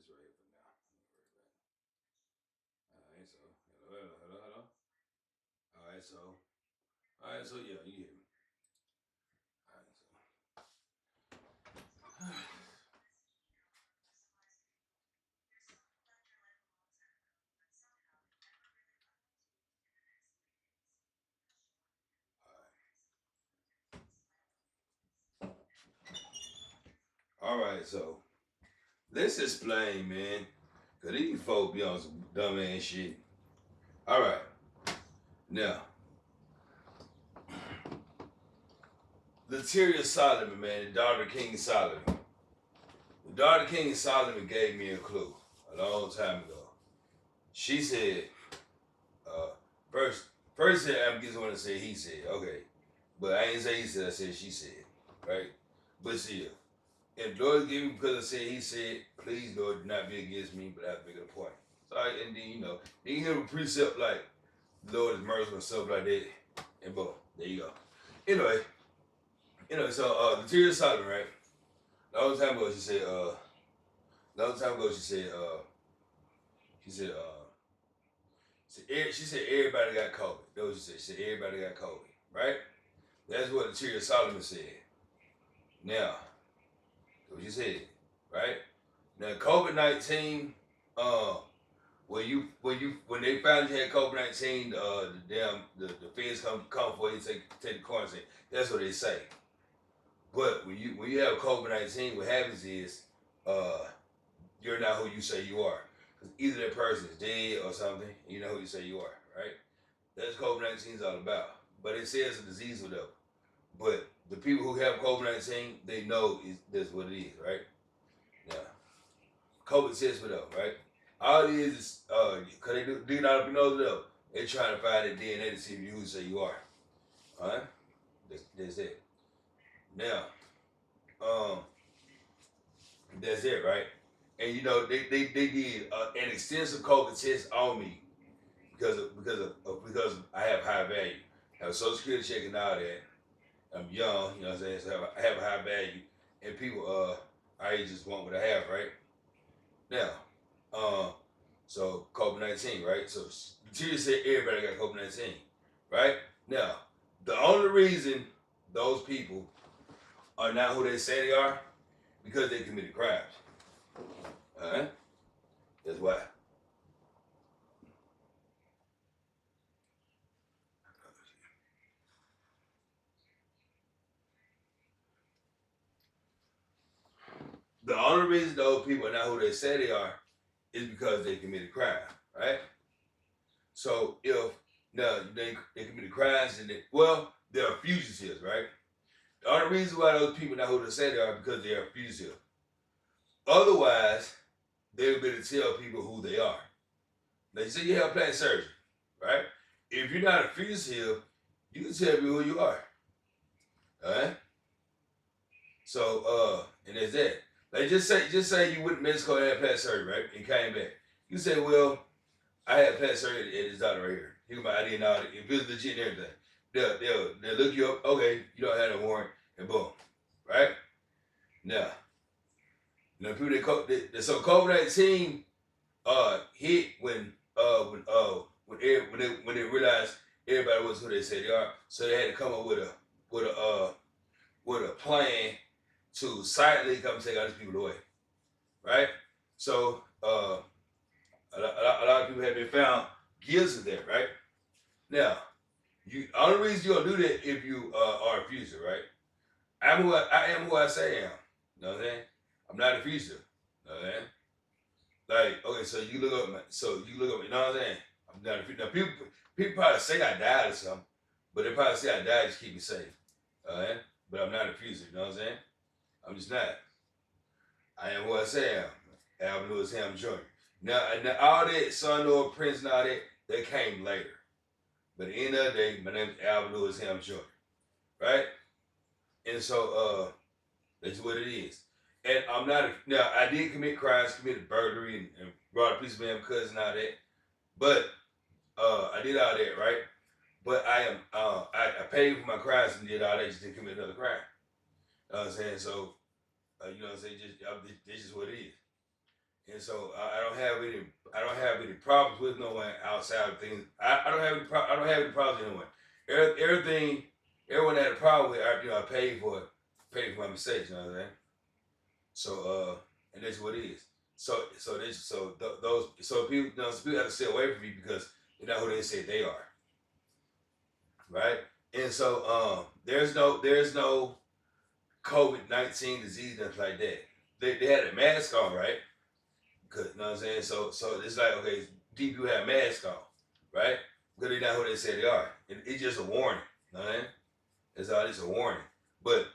this right here for now. Alright, so hello. Alright, so yeah, you hear me. Alright, so alright, so let's explain, man. Cause these folks be on some dumb ass shit. Alright, now Lateria Solomon, man, the daughter of King Solomon. The daughter of King Solomon gave me a clue a long time ago. She said, uh, first, first I'm just want to say he said, okay, but I ain't say he said. I said she said, right? But see, if Lord give me because I said he said, please Lord do not be against me, but I have to make it a point. So and then then you have a precept like the Lord is merciful and stuff like that, and boom, there you go. Anyway, so the tears of Solomon, right? Long time ago she said, she said, she said everybody got COVID. That's what she said. She said everybody got COVID, right? That's what the tears of Solomon said. Now, what she said, right? Now COVID-19, when they found you had COVID-19, the feds come for you take the quarantine. That's what they say. But when you have COVID-19, what happens is uh you're not who you say you are. Because either that person is dead or something, and you know who you say you are, right? That's COVID-19 is all about. But it says a disease or whatever. But the people who have COVID-19, they know that's what it is, right? Now, COVID says whatever, right? All it is cause they do not up your nose whatever. They trying to find that DNA to see if you who you say you are. Alright? That's it. Now, um, that's it, right? And they did an extensive COVID test on me because I have high value. I have a social security check and all that. I'm young, you know what I'm saying? So I have a high value, and people I just want what I have, right? Now, uh, so COVID-19, right? So the teacher said everybody got COVID-19, right? Now, the only reason those people are not who they say they are because they committed crimes. All right, that's why. The only reason those people are not who they say they are is because they committed crime, right? So if now they committed crimes and they're fugitives, right? The only reason why those people not who they say they are because they are fugitive. Otherwise, they would be able to tell people who they are. Now you say you have plastic surgery, right? If you're not a fugitive, you can tell people who you are. Alright? So and that's that. Like just say you went to Mexico and had plastic surgery, right? And came back. You say, well, I had plastic surgery at this doctor right here. Here's my ID and all that. If it's legit and everything. They'll look you up, okay, you don't have no warrant, and boom. Right? Now, people so COVID-19 hit when they realized everybody was who they said they are. So they had to come up with a plan to silently come take all these people away, right? So a lot of people have been found guilty of that, right? Now, only reason you don't do that if you are a fugitive, right? I am who I say I am. You know what I'm saying? I'm not a fugitive. You know what I'm saying? Like, okay, so you look up, you know what I'm saying? I'm not a fugitive. Now, people probably say I died or something, but they probably say I died to keep me safe. Alright? But I'm not a fugitive, you know what I'm saying? I'm just not. I am who I say I am. Alvin Lewis Ham Jr. Now all that Son Lord Prince and all that came later. But at the end of the day, my name is Alvin Lewis Ham Jr. Right? And so that's what it is. And I'm not now I did commit crimes, committed burglary and brought a piece of man cousin and all that. But I did all that, right? But I am I paid for my crimes and did all that just to commit another crime. You know what I'm saying? So you know what I'm saying? This is what it is. And so I don't have any problems with no one outside of things. I don't have I don't have any problems with anyone. Everything everyone that had a problem with, I paid for it, paid for my mistakes. You know what I'm saying? So and that's what it is. Those people, some people have to stay away from me because they're not who they say they are, right? And so there's no COVID-19 disease nothing like that. They had a mask on, right? Cause you know what I'm saying. So it's like, okay, people have masks on, right? Because they're not who they say they are. It's just a warning. You know what I mean? It's all it's a warning. But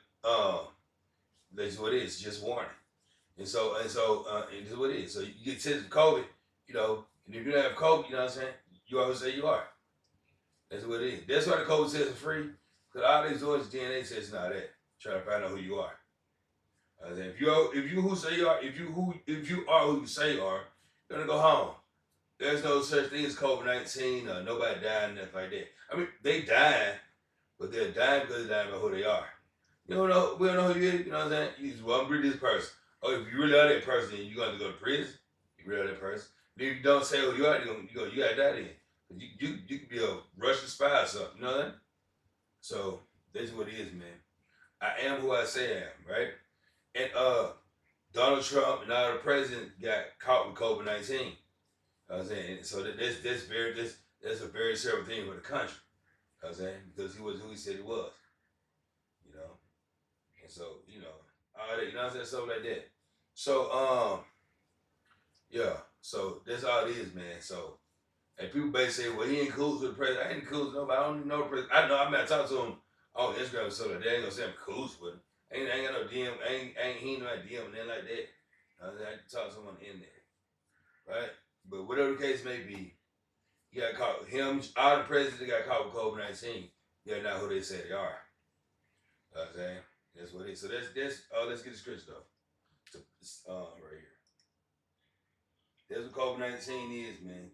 that's what it is. Just warning. And this is what it is. So you get tested for COVID, and if you don't have COVID, you know what I'm saying, you always say you are. That's what it is. That's why the COVID test is free. Because all these doing is DNA tests and all that. Trying to find out who you are. I said, if you who say you are, if you are who you say you are, you're gonna go home. There's no such thing as COVID-19 or nobody dying, nothing like that. I mean, they dying, but they're dying because they're dying about who they are. You don't know, we don't know who you is, you know what I'm saying? You just, well, I'm really this person. Oh, if you really are that person, then you're going to go to prison. You really are that person. But if you don't say who you are, you got to die then. You could be a Russian spy or something, you know what I mean? So, that's what it is, man. I am who I say I am, right? And Donald Trump and all the presidents got caught with COVID-19. You know what I'm saying? So that's a very serious thing for the country. You know what I'm saying? Because he was who he said he was, you know? And so, all that, you know what I'm saying? Stuff like that. So, yeah. So that's all it is, man. So, and people basically say, well, he ain't cool with the president. I ain't cool with nobody. I don't even know the president. I know, I mean, I talked to him on Instagram and stuff like that. They ain't gonna say I'm cool with him. I ain't got no DM. He ain't no DM and nothing like that. I can talk to someone in there, right? But whatever the case may be, he got caught. Him, all the presidents got caught with COVID-19. They're not who they say they are. You know what I'm saying? That's what it is. So let's get the scripture though. So, right here. That's what COVID-19 is, man.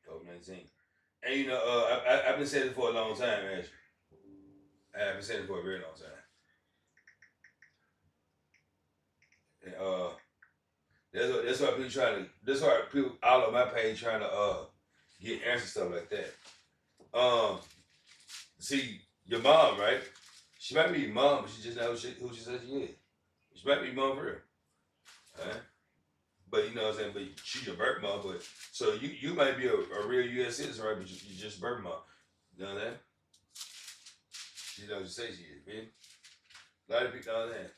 COVID-19. And I've been saying this for a long time, actually. I've been saying it for a very long time. And that's why people trying to. That's why people all on my page trying to get answers stuff like that. See your mom, right? She might be your mom, but she just not who she says she is. She might be your mom for real. Huh? But you know what I'm saying? But she's your birth mom, but so you might be a real US citizen, right? But you just birth mom. You know that? She knows what she says she is, man. A lot of people know that.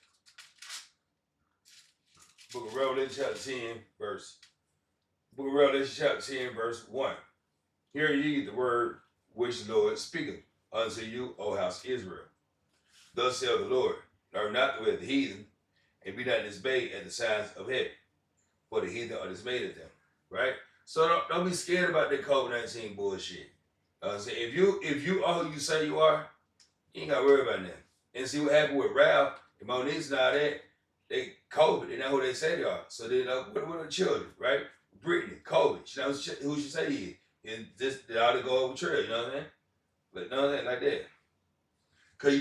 Book of Revelation chapter 10, verse. Book of Revelation chapter 10, verse 1. Hear ye the word which the Lord speaketh unto you, O house of Israel. Thus saith the Lord, learn not the way of the heathen, and be not dismayed at the signs of heaven, for the heathen are dismayed at them. Right? So don't be scared about that COVID-19 bullshit. If you are who you say you are, you ain't gotta worry about that. And see what happened with Ralph and Monique and all that. They COVID, they know who they say they are. So they know what are the children, right? Brittany, COVID, she knows who she say he is. And just they ought to go over trail, you know what I mean? But none of that like that. Cause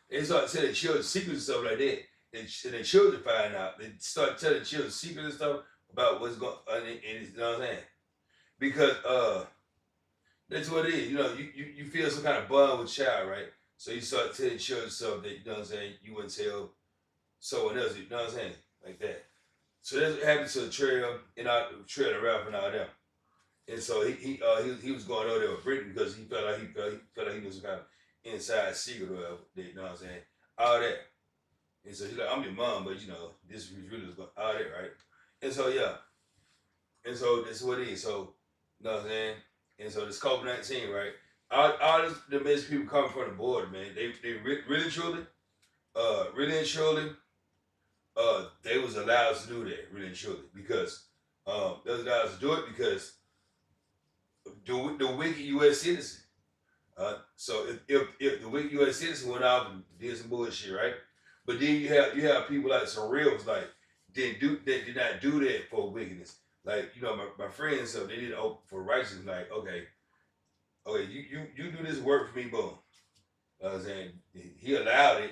they start telling children secrets and stuff like that. And the children find out. They start telling children secrets and stuff about what's going on, and you know what I'm saying? Because that's what it is. You feel some kind of bond with child, right? So you start telling children stuff that you know what I'm saying you wouldn't tell someone else, you know what I'm saying? Like that. So that's what happened to the trail and trail and Ralph and all them. And so he was going over there with Brittany because he felt like he was some kind of inside secret or whatever, you know what I'm saying? All that. And so he's like, I'm your mom, but this really was going all that, right? And so yeah. And so that's what it is. So you know what I'm saying? And so this COVID-19, right? All this, the message people coming from the border, man, they really truly, they was allowed to do that, really and truly, because they was allowed to do it because the wicked U.S. citizen. So if the wicked U.S. citizen went out and did some bullshit, right? But then you have people like Surreal was like did not do that for wickedness. Like my friends, so they did open for righteousness. Like okay, you do this work for me, boom. I was saying he allowed it,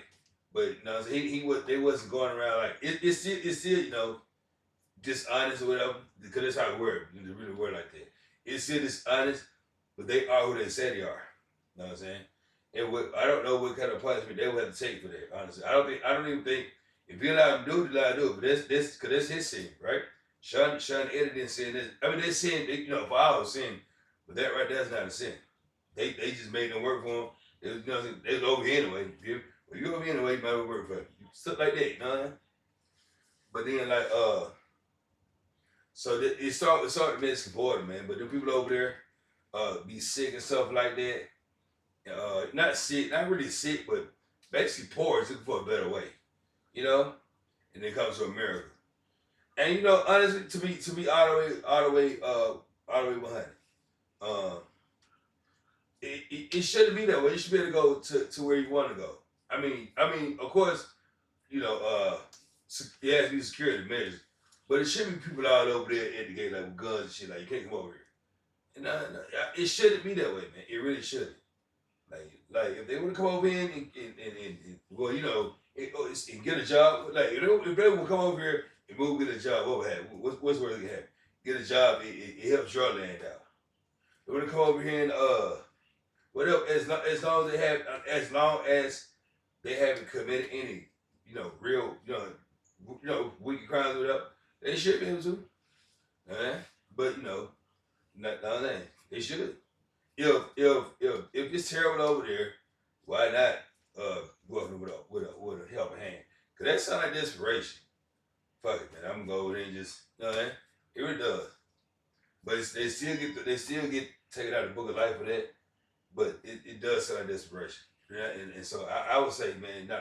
But you know, he was they wasn't going around like it's still you know dishonest or whatever because that's how it works. You really work like that. It's still dishonest, but they are who they say they are. You know what I'm saying? I don't know what kind of punishment they would have to take for that. Honestly, I don't even think if you allow him to do it, allow him to do it. But that's because that's his sin, right? Sean Eddie didn't sin this. I mean, they sin, you know, for our sin, but that right there is not a sin. They just made them work for them. It was, you know, they was over here anyway. If you over here anyway, you might as well work for it. Stuff like that, you know what I mean? But then like so it started to Mexican border, man. But the people over there be sick and stuff like that. Not sick, not really sick, but basically poor is looking for a better way, you know. And it comes to America. And you know, honestly, to be all the way behind it. Um, it shouldn't be that way. You should be able to go to where you want to go. I mean, of course, you know, it has to be security measures, but it should be people all over there at the gate like with guns and shit. Like you can't come over here. And it shouldn't be that way, man. It really shouldn't. Like if they want to come over here and well, you know, and get a job, like if they would come over here and move get a job, what would happen? What's worth it happen? Get a job, it helps your land out. They want to come over here and whatever as long as they haven't committed any, you know, real, wicked crimes or whatever, they should be able to. But you know, not that. They should. If it's terrible over there, why not go up with a helping hand? Cause that sounds like desperation. Fuck it, man. I'm gonna go over there and just it really does. But they still get taken out of the book of life for that. But it does sound like desperation. Yeah, and so I would say, man,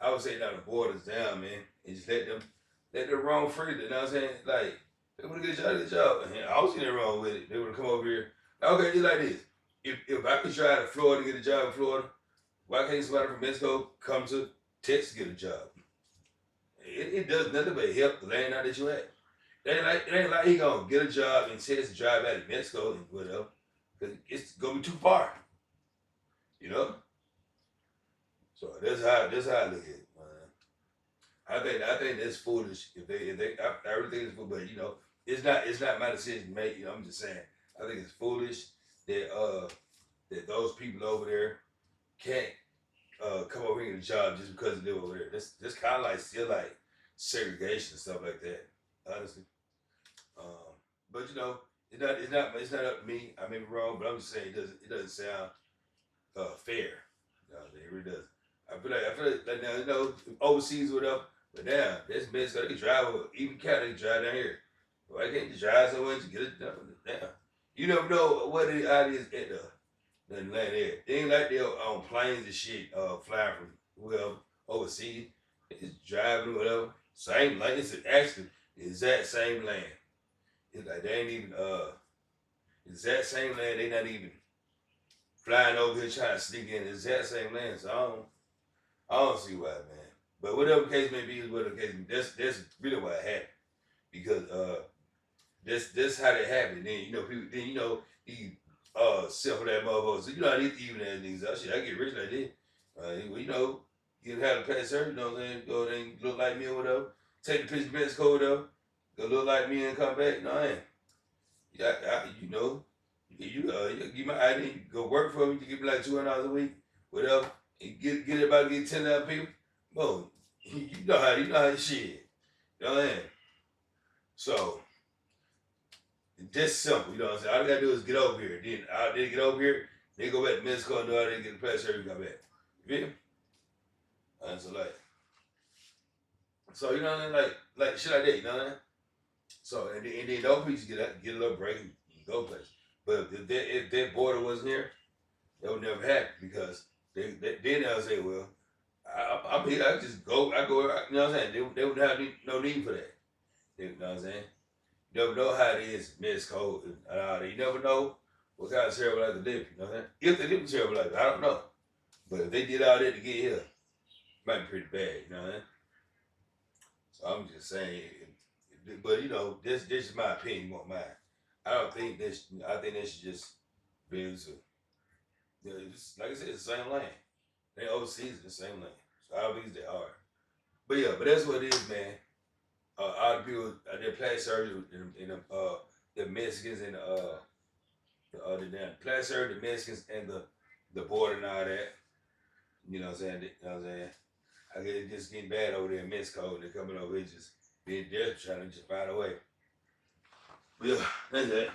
I would say not the borders down, man, and just let them roam freely. You know what I'm saying? Like they want to get a job. And I was getting wrong with it. They would have come over here. Okay, it's like this. If I could try to Florida to get a job in Florida, why can't somebody from Mexico come to Texas to get a job? It does nothing but help the land out that you at. It ain't like he gonna get a job in Texas, drive out to Mexico and whatever, because it's gonna be too far, you know. So that's how I look at it. I think that's foolish. If they I really think it's foolish, but you know, it's not my decision to make. You know, I'm just saying. I think it's foolish that those people over there can't come over here and get a job just because they live over there. That's kind of like still like segregation and stuff like that. Honestly, um, but you know, it's not up to me. I may be wrong, but I'm just saying it doesn't sound fair. No, it really does. I feel like now you know overseas or whatever, but now that's Mexico. They can drive even Canada. They can drive down here. Why can't you drive somewhere to get it done? Now you never know what it is at the land there. They ain't like they're on planes and shit, flying from whoever overseas. They just driving or whatever. Same land. It's actually the exact same land. It's like they ain't even exact same land. They not even flying over here trying to sneak in the exact same land. So I don't see why, man. But whatever the case may be, is whatever the case may be. That's really why it happened because that's how that happened. Then you know people. Then you know he sell for that motherfucker. So you know I need to even that niggas out. Shit, I get rich like that. Well, you know, you have a pet surgery. You know what I'm saying? Go there and look like me or whatever. Take the picture of Mexico though. Go look like me and come back. No, I ain't. Yeah, you know, you give my ID. Go work for me. You give me like $200 a week, whatever. And get everybody get 10,000 people. Bro, you know how this shit. You know what I'm saying? So that's simple, you know what I'm saying? All I gotta do is get over here. Then I did get over here, they go back to Mexico and do all they get the plastic surgery, come back. You feel me? So you know what I mean? Like shit like that, you know what I mean? So and then those people get a little break and go places. But if that border wasn't here, that would never happen because then they'll say, well, I'm here, I just go, you know what I'm saying? They would have no need for that. You know what I'm saying? You never know how it is, Mexico, and all that. You never know what kind of terrible life they live, you know what I'm saying? If they live a terrible life, I don't know. But if they did all that to get here, it might be pretty bad, you know what I mean? So I'm just saying, but you know, this is my opinion, not mine. I don't think this. I think they should just be able to, just, like I said, it's the same land. They overseas, it's the same land. All these they hard. But yeah, but that's what it is, man. All the people did plastic surgery in the Mexicans and the damn plastic surgery, the Mexicans and the border and all that. You know what I'm saying? You know what I'm saying? I guess it's just getting bad over there in Mexico. They're coming over here just being there trying to just find a way. But yeah, that's it.